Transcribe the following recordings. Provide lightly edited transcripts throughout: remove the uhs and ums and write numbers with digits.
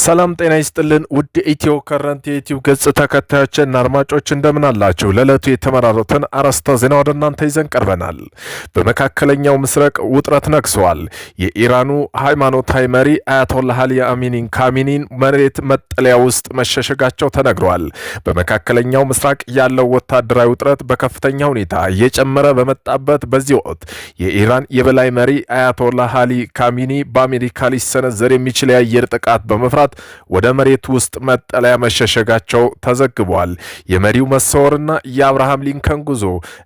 ሰላም ጤና ይስጥልን ውድ ኢትዮ ከረንት የዩቲዩብ ገጽ ተከታዮችና አድማጮች እንደምን አላችሁ? ለዕለቱ የተመራሩትን አርዕስተ ዜና ወደ እናንተ ይዘን ቀርበናል። በመካከለኛው ምስራቅ ውጥረት ነግሷል። የኢራኑ ሃይማኖታዊ መሪ አያቶላህ አሊ ካሚኒን መሬት መጠለያ ውስጥ መሸሸጋቸው ተነግሯል። በመካከለኛው ምስራቅ ያለው ወታደራዊ ውጥረት በከፍተኛ ሁኔታ እየጨመረ በመጣበት በዚህ ወቅት የኢራን የበላይ መሪ አያቶላህ አሊ ካሚኒ በአሜሪካ ሊሰነዘር የሚችል የአየር ጥቃት በመፍራት ወደ መሬት ውስጥ መጠለያ መሸሸጋቸው ተዘግቧል። የመሪው መሰወርና የአብርሃም ሊንከን ጉዞ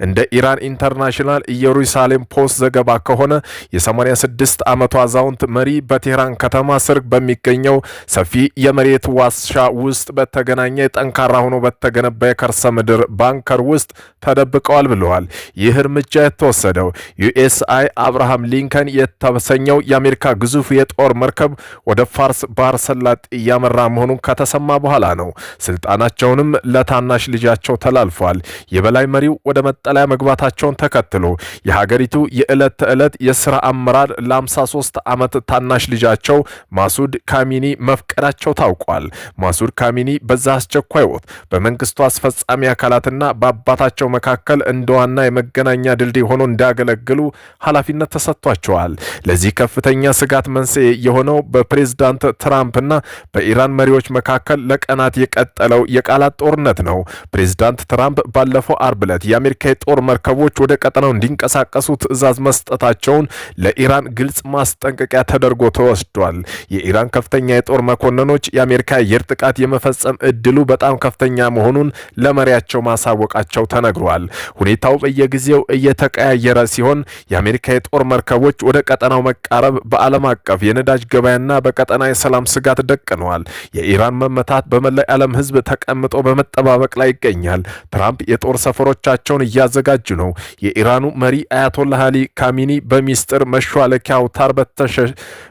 እንደ ኢራን ኢንተርናሽናል ኢየሩሳሌም ፖስት ዘገባ ከሆነ የ86 ዓመቱ አዛውንት መሪ በቴህራን ከተማ ስር በሚገኘው ሰፊ የመሬት ዋሻ ውስጥ በተገናኘ ጠንካራ ሆኖ በተገነባ የከርሰ ምድር ባንከር ውስጥ ተደብቀዋል ብለዋል። ይህ እርምጃ የተወሰደው ዩኤስአይ አብርሃም ሊንከን የተሰኘው የአሜሪካ ግዙፍ የጦር መርከብ ወደ ፋርስ ባህር ሰላጤ እያመራ መሆኑን ከተሰማ በኋላ ነው። ስልጣናቸውንም ለታናሽ ልጃቸው ተላልፏል። የበላይ መሪው ወደ መጠለያ መግባታቸውን ተከትሎ የሀገሪቱ የዕለት ተዕለት የሥራ አመራር ለ53 ዓመት ታናሽ ልጃቸው ማሱድ ካሚኒ መፍቀዳቸው ታውቋል። ማሱድ ካሚኒ በዛ አስቸኳይ ወቅት በመንግስቱ አስፈጻሚ አካላትና በአባታቸው መካከል እንደ ዋና የመገናኛ ድልድይ ሆኖ እንዲያገለግሉ ኃላፊነት ተሰጥቷቸዋል። ለዚህ ከፍተኛ ስጋት መንስኤ የሆነው በፕሬዝዳንት ትራምፕና በኢራን መሪዎች መካከል ለቀናት የቀጠለው የቃላት ጦርነት ነው። ፕሬዝዳንት ትራምፕ ባለፈው አርብ ዕለት የአሜሪካ የጦር መርከቦች ወደ ቀጠናው እንዲንቀሳቀሱ ትዕዛዝ መስጠታቸውን ለኢራን ግልጽ ማስጠንቀቂያ ተደርጎ ተወስዷል። የኢራን ከፍተኛ የጦር መኮንኖች የአሜሪካ አየር ጥቃት የመፈጸም እድሉ በጣም ከፍተኛ መሆኑን ለመሪያቸው ማሳወቃቸው ተነግሯል። ሁኔታው በየጊዜው እየተቀያየረ ሲሆን የአሜሪካ የጦር መርከቦች ወደ ቀጠናው መቃረብ በዓለም አቀፍ የነዳጅ ገበያና በቀጠና የሰላም ስጋት ደቅነዋል። የኢራን መመታት በመላው ዓለም ህዝብ ተቀምጦ በመጠባበቅ ላይ ይገኛል። ትራምፕ የጦር ሰፈሮቻቸውን እያዘጋጁ ነው። የኢራኑ መሪ አያቶላህ አሊ ካሚኒ በሚስጥር መሿለኪያ አውታር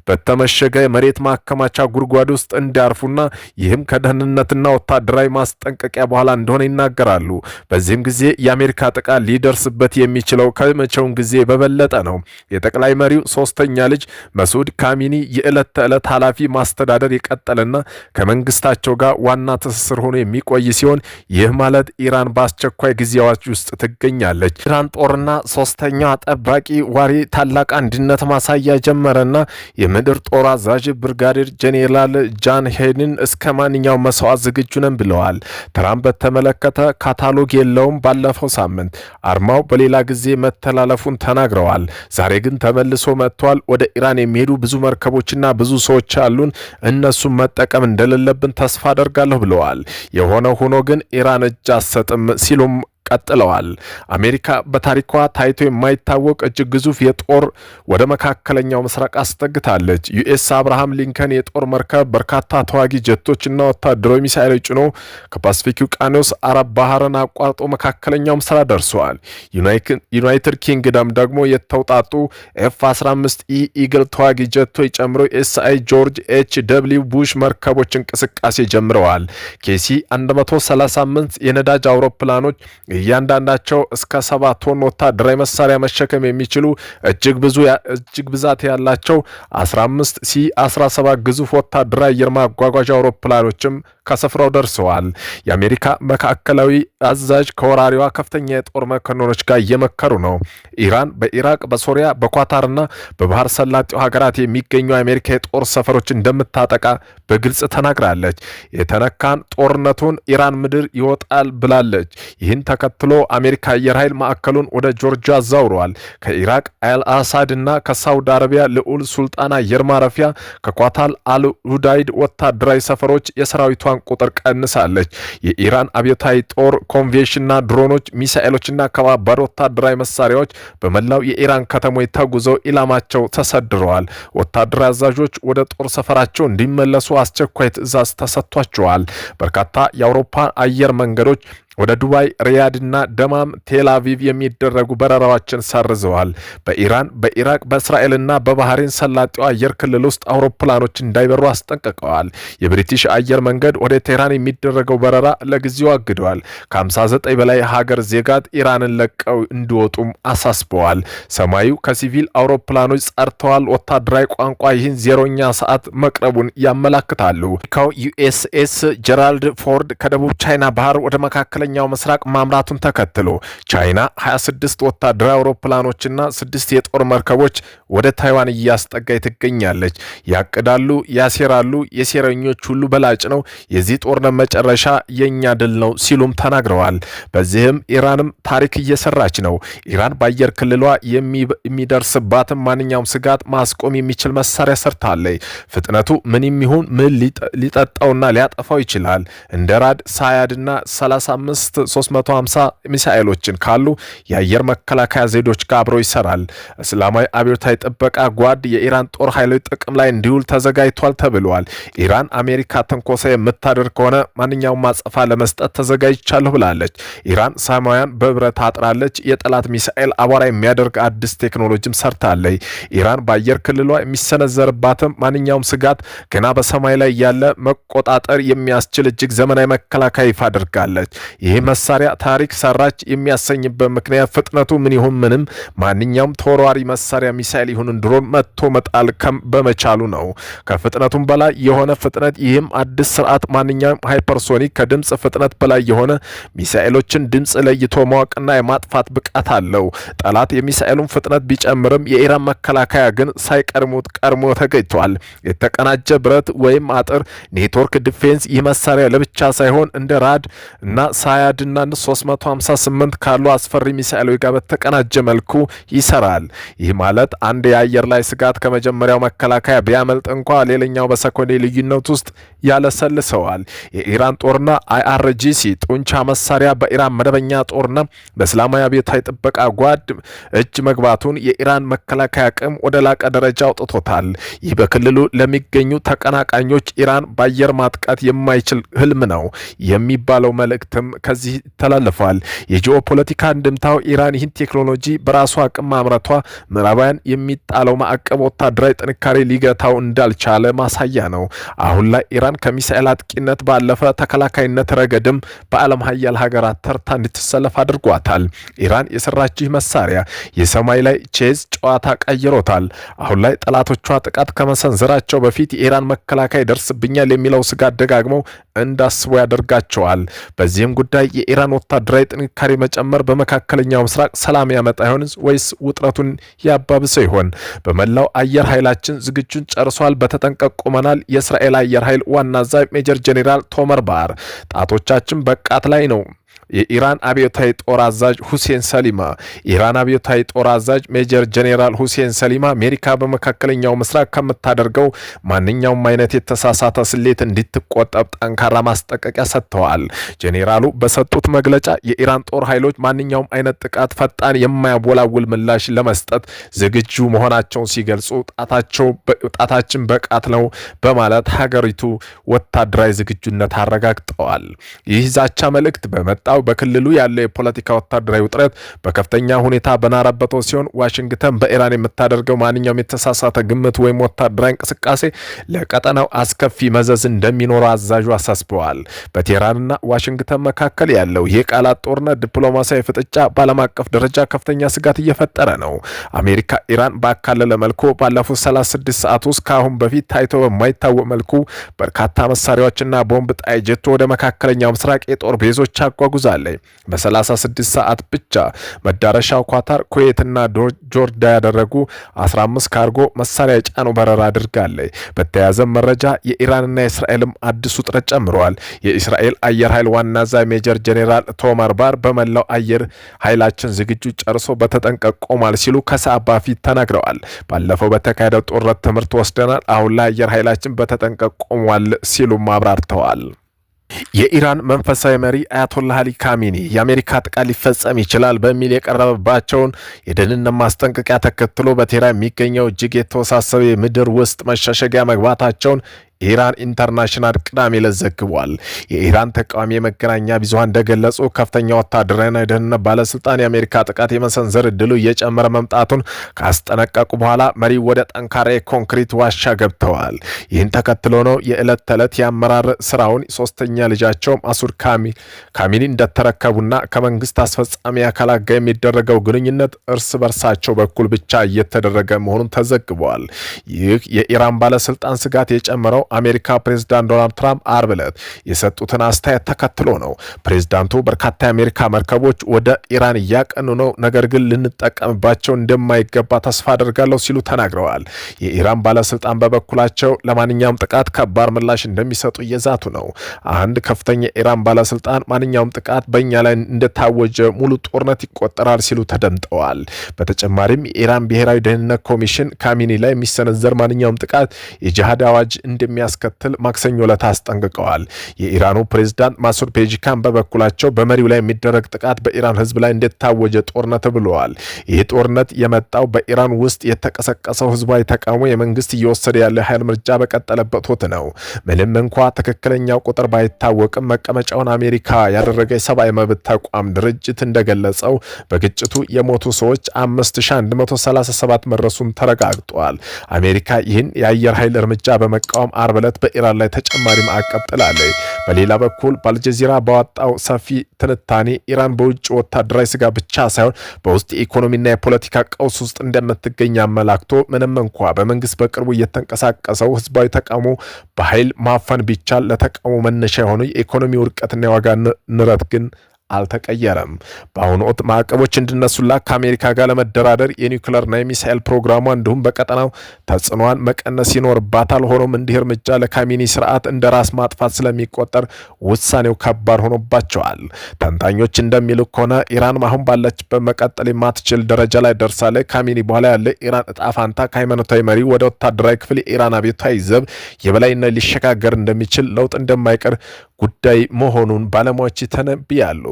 በተመሸገ መሬት ማከማቻ ጉድጓድ ውስጥ እንዲያርፉና ይህም ከደህንነትና ወታደራዊ ማስጠንቀቂያ በኋላ እንደሆነ ይናገራሉ። በዚህም ጊዜ የአሜሪካ ጥቃት ሊደርስበት የሚችለው ከመቼውም ጊዜ በበለጠ ነው። የጠቅላይ መሪው ሶስተኛ ልጅ መስዑድ ካሚኒ የዕለት ተዕለት ኃላፊ ማስተዳደር የቀጠለና ከመንግስታቸው ጋር ዋና ትስስር ሆኖ የሚቆይ ሲሆን ይህ ማለት ኢራን በአስቸኳይ ጊዜያዎች ውስጥ ትገኛለች። ኢራን ጦርና ሶስተኛ ጠባቂ ዋሪ ታላቅ አንድነት ማሳያ ጀመረና የምድር ጦር አዛዥ ብርጋዴር ጄኔራል ጃን ሄድን እስከ ማንኛውም መስዋዕት ዝግጁ ነን ብለዋል። ትራምፕ በተመለከተ ካታሎግ የለውም። ባለፈው ሳምንት አርማው በሌላ ጊዜ መተላለፉን ተናግረዋል። ዛሬ ግን ተመልሶ መጥቷል። ወደ ኢራን የሚሄዱ ብዙ መርከቦችና ብዙ ሰዎች አሉን፣ እነሱም መጠቀም እንደሌለብን ተስፋ አደርጋለሁ ብለዋል። የሆነ ሆኖ ግን ኢራን እጅ አትሰጥም ሲሉም ቀጥለዋል። አሜሪካ በታሪኳ ታይቶ የማይታወቅ እጅግ ግዙፍ የጦር ወደ መካከለኛው ምስራቅ አስጠግታለች። ዩኤስ አብርሃም ሊንከን የጦር መርከብ በርካታ ተዋጊ ጀቶችና ወታደራዊ ሚሳኤሎች ጭኖ ከፓሲፊክ ውቅያኖስ አረብ ባህርን አቋርጦ መካከለኛው ምስራቅ ደርሰዋል። ዩናይትድ ኪንግደም ደግሞ የተውጣጡ ኤፍ-15 ኢግል ተዋጊ ጀቶች ጨምሮ ኤስአይ ጆርጅ ኤች.ደብሊው ቡሽ መርከቦች እንቅስቃሴ ጀምረዋል። ኬሲ 135 የነዳጅ አውሮፕላኖች እያንዳንዳቸው እስከ 7 ቶን ወታደራዊ መሳሪያ መሸከም የሚችሉ እጅግ ብዛት ያላቸው 15 ሲ-17 ግዙፍ ወታደራዊ አየር ማጓጓዣ አውሮፕላኖችም ከስፍራው ደርሰዋል። የአሜሪካ መካከላዊ አዛዥ ከወራሪዋ ከፍተኛ የጦር መኮንኖች ጋር እየመከሩ ነው። ኢራን በኢራቅ፣ በሶሪያ፣ በኳታርና በባህር ሰላጤው ሀገራት የሚገኙ የአሜሪካ የጦር ሰፈሮች እንደምታጠቃ በግልጽ ተናግራለች። የተነካን ጦርነቱን ኢራን ምድር ይወጣል ብላለች። ይህን ተከትሎ አሜሪካ አየር ኃይል ማዕከሉን ወደ ጆርጂያ አዛውረዋል። ከኢራቅ አልአሳድ እና ከሳውዲ አረቢያ ልዑል ሱልጣን አየር ማረፊያ ከኳታር አልሁዳይድ ወታደራዊ ሰፈሮች የሰራዊቷን ቁጥር ቀንሳለች። የኢራን አብዮታዊ ጦር ኮንቬንሽንና ድሮኖች፣ ሚሳኤሎችና ከባባድ ወታደራዊ መሳሪያዎች በመላው የኢራን ከተሞች ተጉዘው ኢላማቸው ተሰድረዋል። ወታደራዊ አዛዦች ወደ ጦር ሰፈራቸው እንዲመለሱ አስቸኳይ ትዕዛዝ ተሰጥቷቸዋል። በርካታ የአውሮፓ አየር መንገዶች ወደ ዱባይ፣ ሪያድና ደማም፣ ቴልአቪቭ የሚደረጉ በረራዎችን ሰርዘዋል። በኢራን፣ በኢራቅ፣ በእስራኤልና በባህሬን ሰላጤው አየር ክልል ውስጥ አውሮፕላኖች እንዳይበሩ አስጠንቅቀዋል። የብሪቲሽ አየር መንገድ ወደ ቴህራን የሚደረገው በረራ ለጊዜው አግደዋል። ከ59 በላይ ሀገር ዜጋት ኢራንን ለቀው እንዲወጡም አሳስበዋል። ሰማዩ ከሲቪል አውሮፕላኖች ጸርተዋል። ወታደራዊ ቋንቋ ይህን ዜሮኛ ሰዓት መቅረቡን ያመላክታሉ። ዩኤስኤስ ጀራልድ ፎርድ ከደቡብ ቻይና ባህር ወደ መካከለኛው ምስራቅ ማምራቱን ተከትሎ ቻይና 26 ወታደራዊ አውሮፕላኖችና 6 የጦር መርከቦች ወደ ታይዋን እያስጠጋይ ትገኛለች። ያቅዳሉ፣ ያሴራሉ፣ የሴረኞች ሁሉ በላጭ ነው። የዚህ ጦርነት መጨረሻ የኛ ድል ነው ሲሉም ተናግረዋል። በዚህም ኢራንም ታሪክ እየሰራች ነው። ኢራን በአየር ክልሏ የሚደርስባትን ማንኛውም ስጋት ማስቆም የሚችል መሳሪያ ሰርታለች። ፍጥነቱ ምንም ይሁን ምን ሊጠጣውና ሊያጠፋው ይችላል። እንደ ራድ ሳያድና 350 ሚሳኤሎችን ካሉ የአየር መከላከያ ዘዴዎች ጋር አብሮ ይሰራል። እስላማዊ አብዮታዊ ጥበቃ ጓድ የኢራን ጦር ኃይሎች ጥቅም ላይ እንዲውል ተዘጋጅቷል ተብሏል። ኢራን አሜሪካ ትንኮሳ የምታደርግ ከሆነ ማንኛውም ማጸፋ ለመስጠት ተዘጋጅቻለሁ ብላለች። ኢራን ሰማያን በብረት አጥራለች። የጠላት ሚሳኤል አቧራ የሚያደርግ አዲስ ቴክኖሎጂም ሰርታለች። ኢራን በአየር ክልሏ የሚሰነዘርባትም ማንኛውም ስጋት ገና በሰማይ ላይ ያለ መቆጣጠር የሚያስችል እጅግ ዘመናዊ መከላከያ ይፋ አድርጋለች። ይህ መሳሪያ ታሪክ ሰራች የሚያሰኝበት ምክንያት ፍጥነቱ ምን ይሁን ምንም ማንኛውም ተወርዋሪ መሳሪያ ሚሳኤል ይሁን ድሮን መጥቶ መጣል በመቻሉ ነው። ከፍጥነቱም በላይ የሆነ ፍጥነት፣ ይህም አዲስ ስርዓት ማንኛውም ሃይፐርሶኒክ ከድምጽ ፍጥነት በላይ የሆነ ሚሳኤሎችን ድምጽ ለይቶ ማወቅና የማጥፋት ብቃት አለው። ጠላት የሚሳኤሉን ፍጥነት ቢጨምርም የኢራን መከላከያ ግን ሳይቀድሙት ቀድሞ ተገኝቷል። የተቀናጀ ብረት ወይም አጥር ኔትወርክ ዲፌንስ ይህ መሳሪያ ለብቻ ሳይሆን እንደ ራድ እና ሳያድና 358 ካሉ አስፈሪ ሚሳኤሎች ጋር በተቀናጀ መልኩ ይሰራል። ይህ ማለት አንድ የአየር ላይ ስጋት ከመጀመሪያው መከላከያ ቢያመልጥ እንኳ ሌላኛው በሰኮንድ ልዩነት ውስጥ ያለሰልሰዋል። የኢራን ጦርና IRGC ጡንቻ መሳሪያ በኢራን መደበኛ ጦርና በእስላማዊ አብዮታዊ ጥበቃ ጓድ እጅ መግባቱን የኢራን መከላከያ አቅም ወደ ላቀ ደረጃ አውጥቶታል። ይህ በክልሉ ለሚገኙ ተቀናቃኞች ኢራን በአየር ማጥቃት የማይችል ህልም ነው የሚባለው መልእክትም ከዚህ ተላልፏል። የጂኦፖለቲካ እንድምታው ኢራን ይህን ቴክኖሎጂ በራሷ አቅም ማምረቷ ምዕራባውያን የሚጣለው ማዕቀብ ወታደራዊ ጥንካሬ ሊገታው እንዳልቻለ ማሳያ ነው። አሁን ላይ ኢራን ከሚሳኤል አጥቂነት ባለፈ ተከላካይነት ረገድም በዓለም ሀያል ሀገራት ተርታ እንድትሰለፍ አድርጓታል። ኢራን የሰራችው መሳሪያ የሰማይ ላይ ቼዝ ጨዋታ ቀይሮታል። አሁን ላይ ጠላቶቿ ጥቃት ከመሰንዘራቸው በፊት የኢራን መከላከያ ይደርስብኛል የሚለው ስጋት ደጋግመው እንዳስቡ ያደርጋቸዋል። በዚህም ጉዳይ የኢራን ወታደራዊ ጥንካሬ መጨመር በመካከለኛው ምስራቅ ሰላም ያመጣ ይሆን ወይስ ውጥረቱን ያባብሰው ይሆን? በመላው አየር ኃይላችን ዝግጁን ጨርሷል፣ በተጠንቀቅ ቆመናል። የእስራኤል አየር ኃይል ዋና አዛዥ ሜጀር ጄኔራል ቶመር ባር ጣቶቻችን በቃት ላይ ነው። የኢራን አብዮታዊ ጦር አዛዥ ሁሴን ሰሊማ ኢራን አብዮታዊ ጦር አዛዥ ሜጀር ጄኔራል ሁሴን ሰሊማ አሜሪካ በመካከለኛው ምስራቅ ከምታደርገው ማንኛውም አይነት የተሳሳተ ስሌት እንድትቆጠብ ጠንካራ ማስጠንቀቂያ ሰጥተዋል። ጄኔራሉ በሰጡት መግለጫ የኢራን ጦር ኃይሎች ማንኛውም አይነት ጥቃት ፈጣን የማያወላውል ምላሽ ለመስጠት ዝግጁ መሆናቸውን ሲገልጹ ጣታችን በቃት ነው በማለት ሀገሪቱ ወታደራዊ ዝግጁነት አረጋግጠዋል። ይህ ዛቻ መልእክት በመጣው በክልሉ ያለው የፖለቲካ ወታደራዊ ውጥረት በከፍተኛ ሁኔታ በናረበቶ ሲሆን ዋሽንግተን በኢራን የምታደርገው ማንኛውም የተሳሳተ ግምት ወይም ወታደራዊ እንቅስቃሴ ለቀጠናው አስከፊ መዘዝ እንደሚኖረው አዛዡ አሳስበዋል። በቴህራንና ዋሽንግተን መካከል ያለው የቃላት ጦርነት ዲፕሎማሲያዊ ፍጥጫ በዓለም አቀፍ ደረጃ ከፍተኛ ስጋት እየፈጠረ ነው። አሜሪካ ኢራን ባካለለ መልኩ ባለፉት 36 ሰዓት ውስጥ ከአሁን በፊት ታይቶ በማይታወቅ መልኩ በርካታ መሳሪያዎችና ቦምብ ጣይ ጀቶ ወደ መካከለኛው ምስራቅ የጦር ቤዞች አጓጉዛለች። በ36 ሰዓት ብቻ መዳረሻው ኳታር፣ ኩዌትና ጆርዳን ያደረጉ 15 ካርጎ መሳሪያ የጫኑ በረራ አድርጋለች። በተያያዘ መረጃ የኢራንና የእስራኤልም አዲስ ውጥረት ጨምረዋል። የእስራኤል አየር ኃይል ዋና አዛዥ ሜጀር ጄኔራል ቶመር ባር በመላው አየር ኃይላችን ዝግጁ ጨርሶ በተጠንቀቅ ቆሟል ሲሉ ከሰዓት በፊት ተናግረዋል። ባለፈው በተካሄደው ጦርነት ትምህርት ወስደናል፣ አሁን ላይ አየር ኃይላችን በተጠንቀቅ ቆሟል ሲሉም አብራርተዋል። የኢራን መንፈሳዊ መሪ አያቶላህ አሊ ካሜኒ የአሜሪካ ጥቃት ሊፈጸም ይችላል በሚል የቀረበባቸውን የደህንነት ማስጠንቀቂያ ተከትሎ በቴህራን የሚገኘው እጅግ የተወሳሰበ የምድር ውስጥ መሸሸጊያ መግባታቸውን ኢራን ኢንተርናሽናል ቅዳሜ ዕለት ዘግቧል። የኢራን ተቃዋሚ የመገናኛ ብዙሃን እንደገለጹ ከፍተኛ ወታደራዊና የደህንነት ባለስልጣን የአሜሪካ ጥቃት የመሰንዘር እድሉ እየጨመረ መምጣቱን ካስጠነቀቁ በኋላ መሪው ወደ ጠንካራ የኮንክሪት ዋሻ ገብተዋል። ይህን ተከትሎ ነው የዕለት ተዕለት የአመራር ስራውን ሶስተኛ ልጃቸው ማሱድ ካሚኒ እንደተረከቡና ከመንግስት አስፈጻሚ አካላት ጋር የሚደረገው ግንኙነት እርስ በርሳቸው በኩል ብቻ እየተደረገ መሆኑን ተዘግቧል። ይህ የኢራን ባለስልጣን ስጋት የጨመረው አሜሪካ ፕሬዝዳንት ዶናልድ ትራምፕ አርብ ዕለት የሰጡትን አስተያየት ተከትሎ ነው። ፕሬዝዳንቱ በርካታ የአሜሪካ መርከቦች ወደ ኢራን እያቀኑ ነው፣ ነገር ግን ልንጠቀምባቸው እንደማይገባ ተስፋ አደርጋለሁ ሲሉ ተናግረዋል። የኢራን ባለስልጣን በበኩላቸው ለማንኛውም ጥቃት ከባድ ምላሽ እንደሚሰጡ እየዛቱ ነው። አንድ ከፍተኛ የኢራን ባለስልጣን ማንኛውም ጥቃት በእኛ ላይ እንደታወጀ ሙሉ ጦርነት ይቆጠራል ሲሉ ተደምጠዋል። በተጨማሪም የኢራን ብሔራዊ ደህንነት ኮሚሽን ካሚኒ ላይ የሚሰነዘር ማንኛውም ጥቃት የጂሃድ አዋጅ እንደሚያስከትል ማክሰኞ ዕለት አስጠንቅቀዋል። የኢራኑ ፕሬዝዳንት ማሱድ ፔጂካን በበኩላቸው በመሪው ላይ የሚደረግ ጥቃት በኢራን ህዝብ ላይ እንደታወጀ ጦርነት ብለዋል። ይህ ጦርነት የመጣው በኢራን ውስጥ የተቀሰቀሰው ህዝባዊ ተቃውሞ የመንግስት እየወሰደ ያለ ኃይል እርምጃ በቀጠለበት ወቅት ነው። ምንም እንኳ ትክክለኛው ቁጥር ባይታወቅም መቀመጫውን አሜሪካ ያደረገ የሰብአዊ መብት ተቋም ድርጅት እንደገለጸው በግጭቱ የሞቱ ሰዎች 5137 መድረሱን ተረጋግጧል። አሜሪካ ይህን የአየር ኃይል እርምጃ በመቃወም አርብ ዕለት በኢራን ላይ ተጨማሪ ማዕቀብ ጥላለች። በሌላ በኩል በአልጀዚራ ባወጣው ሰፊ ትንታኔ ኢራን በውጭ ወታደራዊ ስጋ ብቻ ሳይሆን በውስጥ የኢኮኖሚና የፖለቲካ ቀውስ ውስጥ እንደምትገኝ አመላክቶ ምንም እንኳ በመንግስት በቅርቡ እየተንቀሳቀሰው ህዝባዊ ተቃውሞ በኃይል ማፈን ቢቻል ለተቃውሞ መነሻ የሆኑ የኢኮኖሚ ውድቀትና የዋጋ ንረት ግን አልተቀየረም። በአሁኑ ወቅት ማዕቀቦች እንዲነሱላት ከአሜሪካ ጋር ለመደራደር የኒውክሌርና የሚሳኤል ፕሮግራሟ እንዲሁም በቀጠናው ተጽዕኖዋን መቀነስ ይኖርባታል። ሆኖም እንዲህ እርምጃ ለካሚኒ ስርዓት እንደ ራስ ማጥፋት ስለሚቆጠር ውሳኔው ከባድ ሆኖባቸዋል። ተንታኞች እንደሚሉ ከሆነ ኢራን አሁን ባለችበት መቀጠል የማትችል ደረጃ ላይ ደርሳለች። ካሚኒ በኋላ ያለ ኢራን እጣ ፋንታ ከሃይማኖታዊ መሪ ወደ ወታደራዊ ክፍል የኢራን አብዮታዊ ዘብ የበላይነት ሊሸጋገር እንደሚችል ለውጥ እንደማይቀር ጉዳይ መሆኑን ባለሙያዎች ይተነብያሉ።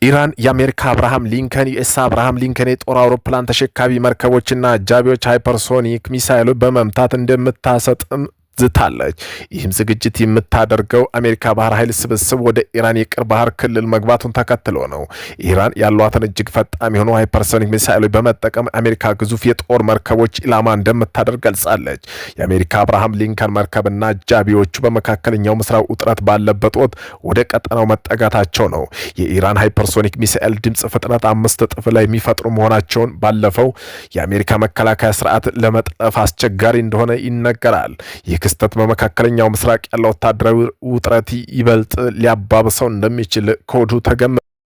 ኢራን የአሜሪካ አብርሃም ሊንከን ዩኤስ አብርሃም ሊንከን የጦር አውሮፕላን ተሸካሚ መርከቦችና አጃቢዎች ሃይፐርሶኒክ ሚሳይሎች በመምታት እንደምታሰጥም ዝታለች። ይህም ዝግጅት የምታደርገው አሜሪካ ባህር ኃይል ስብስብ ወደ ኢራን የቅርብ ባህር ክልል መግባቱን ተከትሎ ነው። ኢራን ያሏትን እጅግ ፈጣን የሆኑ ሃይፐርሶኒክ ሚሳይሎች በመጠቀም አሜሪካ ግዙፍ የጦር መርከቦች ኢላማ እንደምታደርግ ገልጻለች። የአሜሪካ አብርሃም ሊንከን መርከብና አጃቢዎቹ በመካከለኛው ምስራቅ ውጥረት ባለበት ወቅት ወደ ቀጠናው መጠጋታቸው ነው። የኢራን ሃይፐርሶኒክ ሚሳይል ድምፅ ፍጥነት 5 እጥፍ ላይ የሚፈጥሩ መሆናቸውን ባለፈው የአሜሪካ መከላከያ ስርዓት ለመጥለፍ አስቸጋሪ እንደሆነ ይነገራል። ክስተት በመካከለኛው ምስራቅ ያለው ወታደራዊ ውጥረት ይበልጥ ሊያባብሰው እንደሚችል ኮዱ ተገምቷል።